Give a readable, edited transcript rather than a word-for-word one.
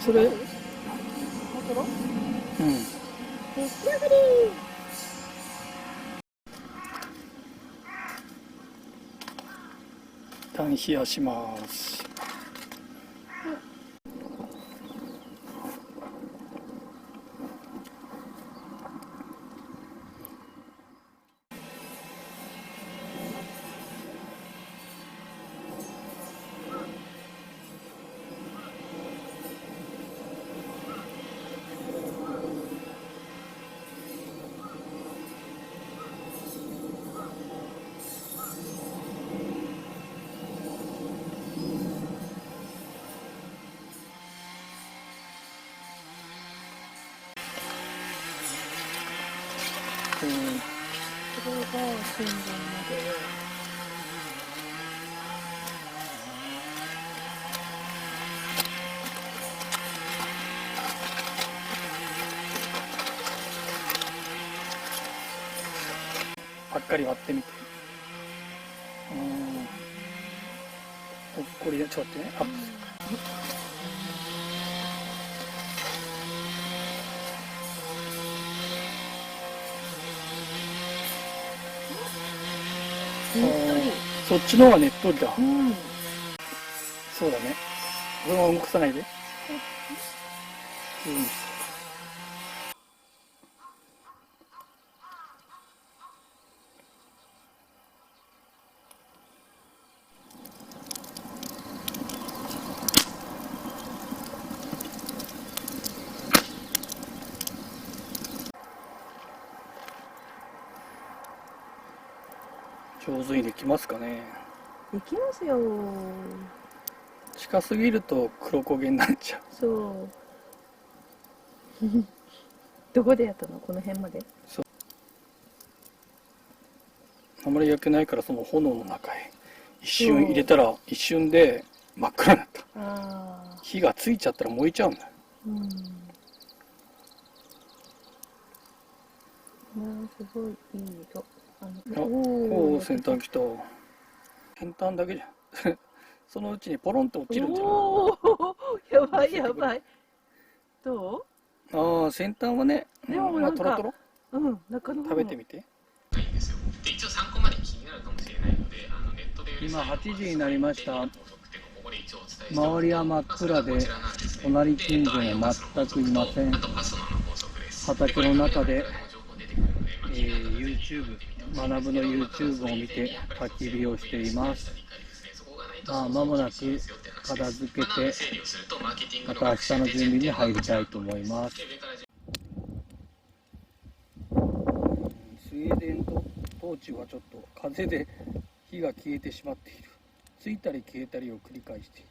それ、本当だ。うん。出来上がり。一旦冷やします。これが新聞まで。ばっかり割ってみて。ぽっこりで、ちょっと待ってね。アップ。そっちの方がねっとりだ。そうだね。そのまま動かさないで。上手にできますかね。できますよ。近すぎると黒焦げになっちゃう。そう。どこでやったの？この辺まで？そう。あまり焼けないからその炎の中へ一瞬入れたら一瞬で真っ暗になった。火がついちゃったら燃えちゃうんだよ。すごいいい色。おお、先端来た。先端だけじゃん。そのうちにポロンと落ちるんじゃない？おお、やばいやばい。どう？ああ、先端はね、でもなんか、トロトロ。中の方も食べてみて。で一応参考まで気になるかもしれないので、ネットで今8時になりました。周りは真っ暗で、隣近所も全くいません。畑の中で、YouTube、学ぶの YouTube を見て焚き火をしています。間もなく片付けて、また明日の準備に入りたいと思います。スウェーデンとトーチはちょっと風で火が消えてしまっている。ついたり消えたりを繰り返している。